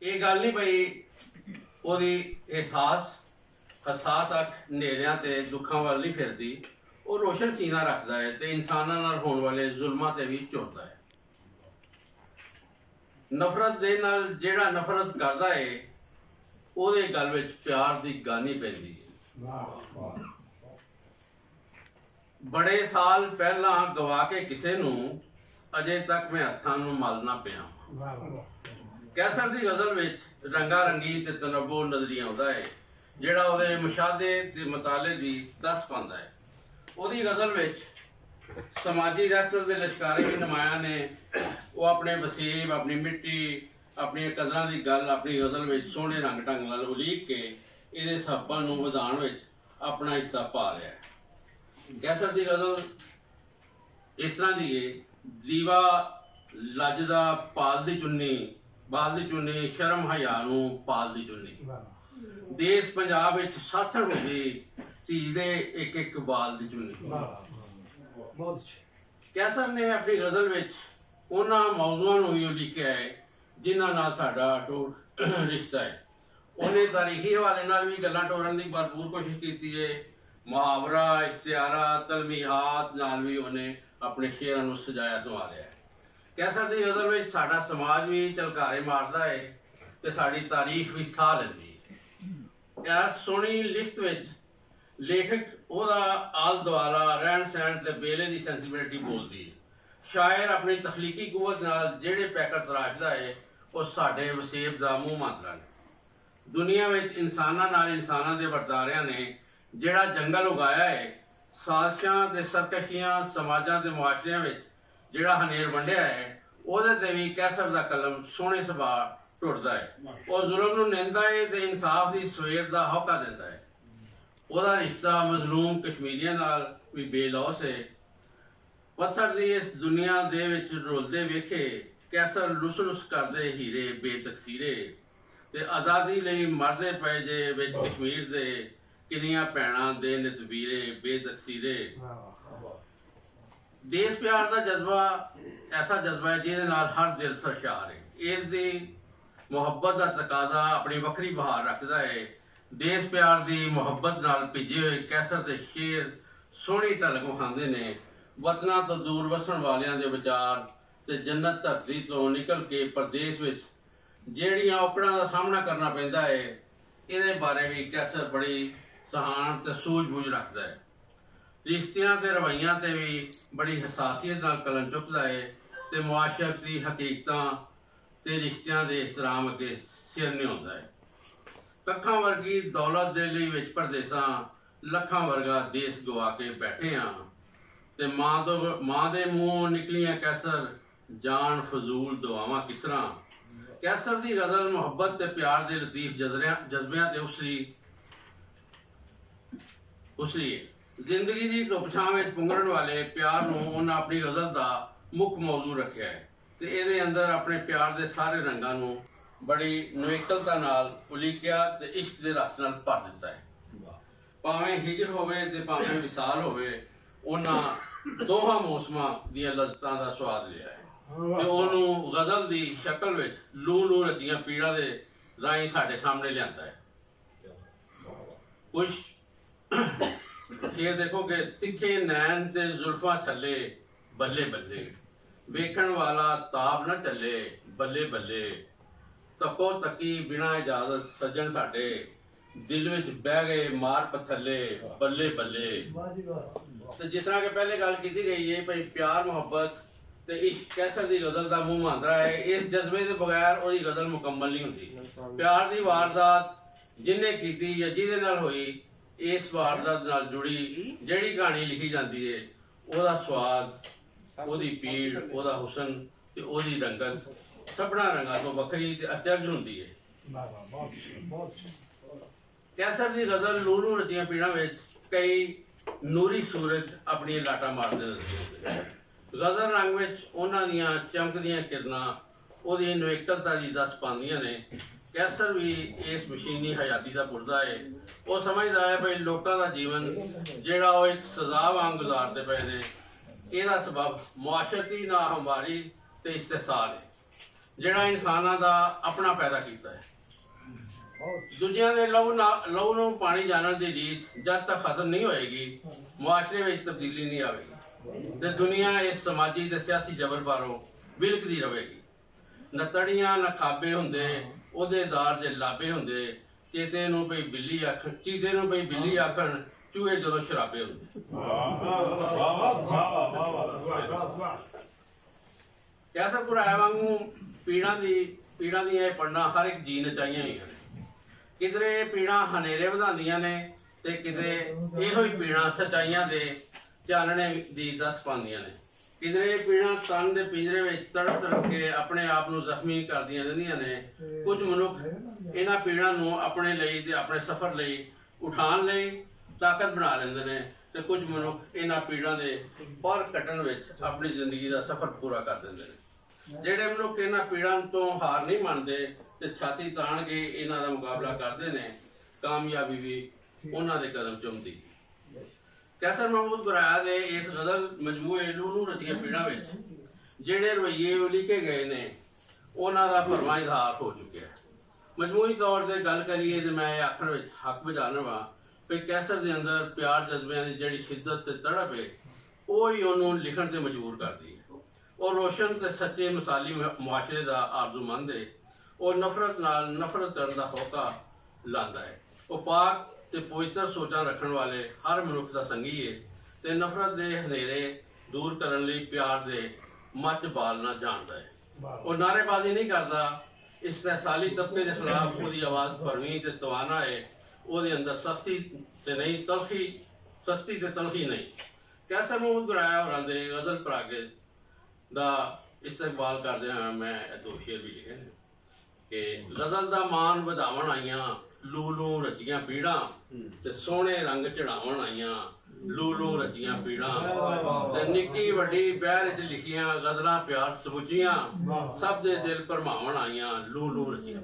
ਇਹ ਗੱਲ ਨਹੀਂ ਪਈ ਉਹਦੀ ਹਸਾਸ ਅੱਖ ਹਨੇਰਿਆਂ ਤੇ ਦੁੱਖਾਂ ਵੱਲ ਨਹੀਂ ਫਿਰਦੀ। ਉਹ ਰੋਸ਼ਨ ਸੀਨਾ ਰੱਖਦਾ ਹੈ ਤੇ ਇਨਸਾਨਾਂ ਨਾਲ ਹੋਣ ਵਾਲੇ ਜ਼ੁਲਮਾਂ ਤੇ ਵੀ ਝੁਰਦਾ ਹੈ। ਨਫ਼ਰਤ ਦੇ ਨਾਲ ਜਿਹੜਾ ਨਫ਼ਰਤ ਕਰਦਾ ਹੈ ਉਹਦੇ ਗਲ ਵਿੱਚ ਪਿਆਰ ਦੀ ਗਾਨੀ ਪੈਂਦੀ ਹੈ। ਬੜੇ ਸਾਲ ਪਹਿਲਾਂ ਗਵਾ ਕੇ ਕਿਸੇ ਨੂੰ ਅਜੇ ਤੱਕ ਮੈਂ ਹੱਥਾਂ ਨੂੰ ਮਲਣਾ ਪਿਆ। ਕੈਸਰ ਦੀ ਗਜ਼ਲ ਵਿੱਚ ਰੰਗਾ ਰੰਗੀ ਤੇ ਤਨੱਵੁ ਨਜ਼ਰੀ ਆਉਂਦਾ ਹੈ ਜਿਹੜਾ ਉਹਦੇ ਮੁਸ਼ਾਹਦੇ ਤੇ ਮਤਾਲੇ ਦੀ ਦੱਸ ਪਾਉਂਦਾ ਹੈ। ਉਹਦੀ ਗਜ਼ਲ ਵਿੱਚ ਸਮਾਜੀ ਰਹਿਤ ਦੇ ਲਸ਼ਕਾਰੇ ਵੀ ਨਮਾਇਆਂ ਨੇ। ਉਹ ਆਪਣੇ ਵਸੀਬ, ਆਪਣੀ ਮਿੱਟੀ, ਆਪਣੀਆਂ ਕਦਰਾਂ ਦੀ ਗੱਲ ਆਪਣੀ ਗਜ਼ਲ ਵਿੱਚ ਸੋਹਣੇ ਰੰਗ ਢੰਗ ਨਾਲ ਉਲੀਕ ਕੇ ਇਹਦੇ ਸਾਬਾਂ ਨੂੰ ਵਧਾਉਣ ਵਿੱਚ ਆਪਣਾ ਹਿੱਸਾ ਪਾ ਲਿਆ ਹੈ। ਕੈਸਰ ਦੀ ਗਜ਼ਲ ਇਸ ਤਰ੍ਹਾਂ ਦੀ ਹੈ, ਜੀਵਾ ਲੱਜਦਾ ਪਾਲਦੀ ਚੁੰਨੀ ਸ਼ਰਮ ਹਯਾ ਨੂੰ ਪਾਲਦੀ ਚੁੰਨੀ। ਦੇਸ਼ ਪੰਜਾਬ ਵਿੱਚ ਸਾਥਣ ਹੋ ਗਈ ਧੀ ਦੇ ਇੱਕ ਇੱਕ ਬਾਲ ਦੀ ਚੁੰਨੀ। ਕੈਸਰ ਨੇ ਆਪਣੀ ਗਜ਼ਲ ਵਿੱਚ ਉਹਨਾਂ ਮੌਜ਼ੂਆਂ ਨੂੰ ਵੀ ਉਲੀਕਿਆ ਹੈ ਜਿਨ੍ਹਾਂ ਨਾਲ ਸਾਡਾ ਅਟੁੱਟ ਰਿਸ਼ਤਾ ਹੈ। ਉਹਨੇ ਤਾਰੀਖੀ ਹਵਾਲੇ ਨਾਲ ਵੀ ਗੱਲਾਂ ਟੋਰਨ ਦੀ ਭਰਪੂਰ ਕੋਸ਼ਿਸ਼ ਕੀਤੀ ਹੈ। ਮੁਹਾਵਰਾ, ਇਸ਼ਤਿਹਾਰਾ, ਤਲਮੀਹਾਤ ਨਾਲ ਵੀ ਉਹਨੇ ਆਪਣੇ ਸ਼ੇਰਾਂ ਨੂੰ ਸਜਾਇਆ ਸੰਵਾਰਿਆ ਹੈ। ਕੈਸਰ ਦੀ ਗਜ਼ਲ ਵਿੱਚ ਸਾਡਾ ਸਮਾਜ ਵੀ ਝਲਕਾਰੇ ਮਾਰਦਾ ਹੈ ਤੇ ਸਾਡੀ ਤਾਰੀਖ ਵੀ ਸਾਹ ਲੈਂਦੀ ਹੈ। ਇਸ ਸੋਹਣੀ ਲਿਖਤ ਵਿੱਚ ਲੇਖਕ ਉਹਦਾ ਆਲ ਦੁਆਲਾ ਰਹਿਣ ਸਹਿਣ ਤੇ ਵੇਲੇ ਦੀ ਸੈਂਸੀਬਿਲਿਟੀ ਬੋਲਦੀ ਹੈ। ਸ਼ਾਇਰ ਆਪਣੀ ਤਖਲੀਕੀ ਕੁਵਤ ਨਾਲ ਜਿਹੜੇ ਪੈਕਰ ਤਰਾਸ਼ਦਾ ਹੈ ਉਹ ਸਾਡੇ ਵਸੇਬ ਦਾ ਮੂੰਹ ਮੰਤਰਾ ਨੇ। ਦੁਨੀਆ ਵਿੱਚ ਇਨਸਾਨਾਂ ਨਾਲ ਇਨਸਾਨਾਂ ਦੇ ਵਰਤਾਰਿਆਂ ਨੇ ਜਿਹੜਾ ਜੰਗਲ ਉਗਾਇਆ ਹੈ, ਸਾਜ਼ਿਸ਼ਾਂ ਤੇ ਸਰਕਸ਼ੀਆਂ ਸਮਾਜਾਂ ਤੇ ਮੁਆਸ਼ਰਿਆਂ ਵਿੱਚ ਜਿਹੜਾ ਹਨੇਰ ਵੰਡਿਆ ਹੈ, ਉਹਦੇ ਤੇ ਵੀ ਕੈਸਰ ਦਾ ਕਲਮ ਸੋਹਣੇ ਸੁਭਾਅ ਟੁੱਟਦਾ ਹੈ। ਉਹ ਜ਼ੁਲਮ ਨੂੰ ਨਿੰਦਾ ਹੈ ਤੇ ਇਨਸਾਫ ਦੀ ਸਵੇਰ ਦਾ ਹੌਕਾ ਦਿੰਦਾ ਹੈ। ਉਹਦਾ ਰਿਸ਼ਤਾ ਮਜ਼ਲੂਮ ਕਸ਼ਮੀਰੀਆਂ ਨਾਲ ਵੀ ਬੇਲੌਸ ਹੈ। ਪੱਥਰ ਦੀ ਇਸ ਦੁਨੀਆ ਦੇ ਵਿੱਚ ਰੁਲਦੇ ਵੇਖੇ ਕੈਸਰ ਲੁਸ ਕਰਦੇ ਹੀਰੇ ਬੇਤਕਸੀਰੇ ਤੇ ਆਜ਼ਾਦੀ ਲਈ ਮਰਦੇ ਪਏ ਜੇ ਵਿੱਚ ਕਸ਼ਮੀਰ ਦੇ ਕਿੰਨੀਆਂ ਭੈਣਾਂ ਦੇ ਨਿਤਵੀਰੇ ਬੇਤਕਸੀਰੇ। ਦੇਸ਼ ਪਿਆਰ ਦਾ ਜਜ਼ਬਾ ਐਸਾ ਜਜ਼ਬਾ ਹੈ ਜਿਹਦੇ ਨਾਲ ਹਰ ਦਿਲ ਸਰਸ਼ਾਰ ਹੈ। ਇਸ ਦੀ ਮੁਹੱਬਤ ਦਾ ਤਕਾਜ਼ਾ ਆਪਣੀ ਵੱਖਰੀ ਬਹਾਰ ਰੱਖਦਾ ਹੈ। ਦੇਸ਼ ਪਿਆਰ ਦੀ ਮੁਹੱਬਤ ਨਾਲ ਭਿੱਜੇ ਹੋਏ ਕੈਸਰ ਦੇ ਸ਼ੇਰ ਸੋਹਣੀ ਢਲਕ ਵਿਖਾਉਂਦੇ ਨੇ ਵਤਨਾਂ ਤੋਂ ਦੂਰ ਵਸਣ ਵਾਲਿਆਂ ਦੇ ਵਿਚਾਰ ਤੇ ਜੰਨਤ ਧਰਤੀ ਤੋਂ ਨਿਕਲ ਕੇ ਪਰਦੇਸ ਵਿੱਚ ਜਿਹੜੀਆਂ ਔਕੜਾਂ ਦਾ ਸਾਹਮਣਾ ਕਰਨਾ ਪੈਂਦਾ ਹੈ, ਇਹਦੇ ਬਾਰੇ ਵੀ ਕੈਸਰ ਬੜੀ ਸਹਾਨ ਤੇ ਸੂਝ-ਬੂਝ ਰੱਖਦਾ ਹੈ। ਰਿਸ਼ਤਿਆਂ ਤੇ ਰਵੱਈਆਂ ਤੇ ਵੀ ਬੜੀ ਹਸਾਸੀਅਤ ਨਾਲ ਕਲਮ ਚੁੱਕਦਾ ਹੈ ਤੇ ਮੁਆਸ਼ਰਤ ਦੀ ਹਕੀਕਤਾਂ ਤੇ ਰਿਸ਼ਤਿਆਂ ਦੇ ਇਸਤਰਾਮ ਅੱਗੇ ਸਿਰ ਨਿਵਾਉਂਦਾ ਹੈ। ਲੱਖਾਂ ਵਰਗੀ ਦੌਲਤ ਦੇ ਲਈ ਵਿੱਚ ਪਰਦੇਸਾਂ ਲੱਖਾਂ ਵਰਗਾ ਦੇਸ਼ ਗਵਾ ਕੇ ਬੈਠੇ ਹਾਂ ਤੇ ਮਾਂ ਦੇ ਮੂੰਹੋਂ ਨਿਕਲੀਆਂ ਕੈਸਰ ਜਾਨ ਫਜ਼ੂਲ ਦੁਆਵਾਂ ਕਿਸ ਤਰ੍ਹਾਂ। ਕੈਸਰ ਦੀ ਗਜ਼ਲ ਮੁਹੱਬਤ ਤੇ ਪਿਆਰ ਦੇ ਲਤੀਫ ਜਜ਼ਬਿਆਂ ਤੇ ਉਸਰੀ ਜ਼ਿੰਦਗੀ ਦੀ ਧੁੱਪ ਛਾਂ ਵਿੱਚ ਪੁੰਗਰਨ ਵਾਲੇ ਪਿਆਰ ਨੂੰ ਉਹਨਾਂ ਆਪਣੀ ਗਜ਼ਲ ਦਾ ਮੁੱਖ ਮੌਜੂ ਰੱਖਿਆ ਹੈ ਤੇ ਇਹਦੇ ਅੰਦਰ ਆਪਣੇ ਪਿਆਰ ਦੇ ਸਾਰੇ ਰੰਗਾਂ ਨੂੰ ਬੜੀ ਨਿਵੇਕਲਤਾ ਨਾਲ ਉਲੀਕਿਆ ਤੇ ਇਸ਼ਕ ਦੇ ਰਸ ਨਾਲ ਭਰ ਦਿੱਤਾ ਹੈ। ਭਾਵੇਂ ਹਿਜਰ ਹੋਵੇ ਤੇ ਭਾਵੇਂ ਵਿਸਾਲ ਹੋਵੇ, ਉਹਨਾਂ ਦੋਹਾਂ ਮੌਸਮਾਂ ਦੀਆਂ ਲਜ਼ਤਾਂ ਦਾ ਸਵਾਦ ਲਿਆ ਹੈ ਤੇ ਉਹਨੂੰ ਗਜ਼ਲ ਦੀ ਸ਼ਕਲ ਵਿੱਚ ਲੂ ਰਚੀਆਂ ਪੀੜਾਂ ਦੇ ਰਾਹੀਂ ਸਾਡੇ ਸਾਹਮਣੇ ਲਿਆਂਦਾ ਹੈ। ਕੁਛ ਸ਼ੇਰ ਦੇਖੋ ਕਿ ਤਿੱਖੇ ਨੈਣ ਤੇ ਜ਼ੁਲਫਾਂ ਥੱਲੇ ਬੱਲੇ ਬੱਲੇ ਵੇਖਣ ਵਾਲਾ ਤਾਬ ਨਾ ਚੱਲੇ ਬੱਲੇ ਬੱਲੇ ਤੱਕੋ ਤੱਕੀ ਬਿਨਾਂ ਇਜਾਜ਼ਤ ਸੱਜਣ ਸਾਡੇ ਦਿਲ ਵਿੱਚ ਬਹਿ ਗਏ ਮਾਰ ਪਥੱਲੇ ਬੱਲੇ ਬੱਲੇ। ਤੇ ਜਿਸ ਤਰ੍ਹਾਂ ਕਿ ਪਹਿਲੇ ਗੱਲ ਕੀਤੀ ਗਈ ਹੈ ਭਾਈ ਪਿਆਰ ਮੁਹੱਬਤ ਤੇ ਇਸ਼ਕ ਕੈਸਰ ਦੀ ਗਜ਼ਲ ਦਾ ਮੂੰਹ ਮੰਤਰਾ ਹੈ। ਇਸ ਜਜ਼ਬੇ ਦੇ ਬਗੈਰ ਉਹਦੀ ਗਜ਼ਲ ਮੁਕੰਮਲ ਨਹੀਂ ਹੁੰਦੀ। ਪਿਆਰ ਦੀ ਵਾਰਦਾਤ ਜਿਹਨੇ ਕੀਤੀ ਜਾਂ ਜਿਹਦੇ ਨਾਲ ਹੋਈ, ਇਸ ਵਾਰਦਾਤ ਨਾਲ ਜੁੜੀ ਜਿਹੜੀ ਕਹਾਣੀ ਲਿਖੀ ਜਾਂਦੀ ਹੈ, ਉਹਦਾ ਸਵਾਦ, ਉਹਦੀ ਪੀੜ, ਉਹਦਾ ਹੁਸਨ ਤੇ ਉਹਦੀ ਰੰਗਤ ਸਭਨਾਂ ਰੰਗਾਂ ਤੋਂ ਵੱਖਰੀ ਤੇ ਅਤਿਅੰਤ ਹੁੰਦੀ ਹੈ। ਕੈਸਰ ਦੀ ਗਜ਼ਲ ਲੂ ਰਚੀਆਂ ਪੀੜਾਂ ਵਿੱਚ ਕਈ ਨੂਰੀ ਸੂਰਜ ਆਪਣੀਆਂ ਲਾਟਾਂ ਮਾਰਦੇ ਨਜ਼ਰ ਗਜ਼ਲ ਰੰਗ ਵਿੱਚ ਉਹਨਾਂ ਦੀਆਂ ਚਮਕਦੀਆਂ ਕਿਰਨਾਂ ਉਹਦੀ ਨਿਵੇਕਲਤਾ ਦੀ ਦੱਸ ਪਾਉਂਦੀਆਂ ਨੇ। ਕੈਸਰ ਵੀ ਇਸ ਮਸ਼ੀਨੀ ਹਯਾਤੀ ਦਾ ਪੁਰਦਾ ਹੈ। ਉਹ ਸਮਝਦਾ ਹੈ ਭਾਈ ਲੋਕਾਂ ਦਾ ਜੀਵਨ ਜਿਹੜਾ ਉਹ ਇੱਕ ਸਜ਼ਾ ਵਾਂਗ ਗੁਜ਼ਾਰਦੇ ਪਏ ਨੇ, ਇਹਦਾ ਸਬਬ ਮੁਆਸ਼ਰਤੀ ਨਾਹਮਵਾਰੀ ਤੇ ਇਸਤਿਹਸਾਲ ਹੈ। ਜਿਹੜਾ ਇਨਸਾਨਾਂ ਦਾ ਆਪਣਾ ਪੈਦਾ ਕੀਤਾ ਹੈ। ਦੂਜਿਆਂ ਦੇ ਲਹੂ ਨੂੰ ਪਾਣੀ ਜਾਣਨ ਦੀ ਰੀਤ ਜਦ ਤੱਕ ਖਤਮ ਨਹੀਂ ਹੋਏਗੀ, ਮੁਆਸ਼ਰੇ ਵਿੱਚ ਤਬਦੀਲੀ ਨਹੀਂ ਆਵੇਗੀ ਤੇ ਦੁਨੀਆ ਇਸ ਸਮਾਜੀ ਤੇ ਸਿਆਸੀ ਜਬਰ ਬਾਰੋਂ ਬਿਲਕਦੀ ਰਹੇਗੀ। ਨਤੜੀਆਂ ਨਖਾਬੇ ਹੁੰਦੇ, ਅਹੁਦੇਦਾਰ ਜੇ ਲਾਬੇ ਹੁੰਦੇ, ਚੀਤੇ ਨੂੰ ਪਈ ਬਿੱਲੀ ਆਖਣ, ਚੂਹੇ ਜਦੋਂ ਸ਼ਰਾਬੇ ਹੁੰਦੇ। ਕੈਸਰ ਗੁਰਾਇਆ ਵਾਂਗੂ ਪੀੜਾਂ ਦੀਆਂ ਇਹ ਪੜਨਾ ਹਰ ਇੱਕ ਜੀ ਨਚਾਈਆਂ ਹੋਈਆਂ ਨੇ। ਕਿਧਰੇ ਪੀੜਾਂ ਹਨੇਰੇ ਵਧਾਉਂਦੀਆਂ ਨੇ ਤੇ ਕਿਧਰੇ ਇਹੋ ਹੀ ਪੀੜਾਂ ਸੱਚਾਈਆਂ ਦੇ ਚਾਨਣੇ ਦੀ ਦੱਸ ਪਾਉਂਦੀਆਂ ਨੇ। ਕਿਧਰੇ ਪੀੜਾਂ ਤਨ ਦੇ ਪਿੰਜਰੇ ਵਿੱਚ ਤੜਪ ਕੇ ਆਪਣੇ ਆਪ ਨੂੰ ਜ਼ਖਮੀ ਕਰਦੀਆਂ ਰਹਿੰਦੀਆਂ ਨੇ। ਕੁਝ ਮਨੁੱਖ ਇਹਨਾਂ ਪੀੜਾਂ ਨੂੰ ਆਪਣੇ ਲਈ ਤੇ ਆਪਣੇ ਸਫ਼ਰ ਲਈ ਉਠਾਉਣ ਲਈ ਤਾਕਤ ਬਣਾ ਲੈਂਦੇ ਨੇ ਤੇ ਕੁਝ ਮਨੁੱਖ ਇਹਨਾਂ ਪੀੜਾਂ ਦੇ ਪਰ ਕੱਟਣ ਵਿੱਚ ਆਪਣੀ ਜ਼ਿੰਦਗੀ ਦਾ ਸਫ਼ਰ ਪੂਰਾ ਕਰ ਦਿੰਦੇ ਨੇ। ਜਿਹੜੇ ਮਨੁੱਖ ਇਹਨਾਂ ਪੀੜਾਂ ਤੋਂ ਹਾਰ ਨਹੀਂ ਮੰਨਦੇ ਤੇ ਛਾਤੀ ਤਾਣ ਕੇ ਇਹਨਾਂ ਦਾ ਮੁਕਾਬਲਾ ਕਰਦੇ ਨੇ, ਕਾਮਯਾਬੀ ਵੀ ਉਹਨਾਂ ਦੇ ਕਦਮ ਚੁੰਮਦੀ। ਕੈਸਰ محمود ਗੋਰਾਇਆ ਦੇ ਇਸ ਗਜ਼ਲ ਮਜਮੂਏ ਲੂਲੂ ਰਚੀਆਂ ਪੀੜਾਂ ਵਿੱਚ ਜਿਹੜੇ ਰਵੱਈਏ ਉਲੀਕੇ ਗਏ ਨੇ, ਉਹਨਾਂ ਦਾ ਭਰਵਾਂ ਇਜ਼ਹਾਰ ਹੋ ਚੁੱਕਿਆ ਹੈ। ਮਜਮੂਈ ਤੌਰ ਤੇ ਗੱਲ ਕਰੀਏ ਤੇ ਮੈਂ ਆਖਣ ਵਿੱਚ ਹੱਕ ਬਜਾਣਾ ਵਾ ਕਿ ਕੈਸਰ ਦੇ ਅੰਦਰ ਪਿਆਰ ਜਜ਼ਬਿਆਂ ਦੀ ਜਿਹੜੀ ਸ਼ਿੱਦਤ ਤੇ ਤੜਪ ਹੈ, ਉਹ ਹੀ ਉਹਨੂੰ ਲਿਖਣ ਤੇ ਮਜਬੂਰ ਕਰਦੀ ਹੈ। ਉਹ ਰੋਸ਼ਨ ਤੇ ਸੱਚੇ ਮਿਸਾਲੀ ਮੁਆਸ਼ਰੇ ਦਾ ਆਰਜ਼ੂਮੰਦ ਹੈ। ਉਹ ਨਫ਼ਰਤ ਨਾਲ ਨਫ਼ਰਤ ਕਰਨ ਦਾ ਹੋਕਾ ਲਾਉਂਦਾ ਹੈ। ਉਹ ਪਾਕ ਤੇ ਪਵਿੱਤਰ ਸੋਚਾਂ ਰੱਖਣ ਵਾਲੇ ਹਰ ਮਨੁੱਖ ਦਾ ਸੰਗੀ ਹੈ ਤੇ ਨਫ਼ਰਤ ਦੇ ਹਨੇਰੇ ਦੂਰ ਕਰਨ ਲਈ ਪਿਆਰ ਦੇ ਮੱਚ ਬਾਲਣਾ ਜਾਣਦਾ ਹੈ। ਉਹ ਨਾਅਰੇਬਾਜ਼ੀ ਨਹੀਂ ਕਰਦਾ। ਇਸਤਹਿਸਾਲੀ ਤਬਕੇ ਦੇ ਖਿਲਾਫ ਉਹਦੀ ਆਵਾਜ਼ ਭਰਵੀਂ ਤੇ ਤਵਾਨਾ ਹੈ। ਉਹਦੇ ਅੰਦਰ ਸਸਤੀ ਤੇ ਤਲਖੀ ਨਹੀਂ। ਕੈਸਰ محمود ਗੋਰਾਇਆ ਹੋਰਾਂ ਦੇ ਗਜ਼ਲ ਪਰਾਗੇ ਦਾ ਇਸਤਕਬਾਲ ਕਰਦੇ ਹਾਂ ਮੈਂ ਦੋ ਸ਼ੇਰ ਵੀ ਲਿਖੇ ਨੇ ਕਿ ਗਜ਼ਲ ਦਾ ਮਾਨ ਵਧਾਵਣ ਆਈਆਂ ਲੂਲੂ ਰਚੀਆਂ ਪੀੜਾਂ ਤੇ ਸੋਹਣੇ ਰੰਗ ਚੜਾਵਣ ਆਈਆਂ ਲੂਲੂ ਰਚੀਆਂ ਪੀੜਾਂ ਤੇ ਨਿੱਕੀ ਵੱਡੀ ਬਹਿਰ ਚ ਲਿਖੀਆਂ ਗਜ਼ਲਾਂ ਪਿਆਰ ਸਮੁੱਚੀਆਂ ਸਭ ਦੇ ਦਿਲ ਭਰਮਾਵਣ ਆਈਆਂ ਲੂਲੂ ਰਚੀਆਂ।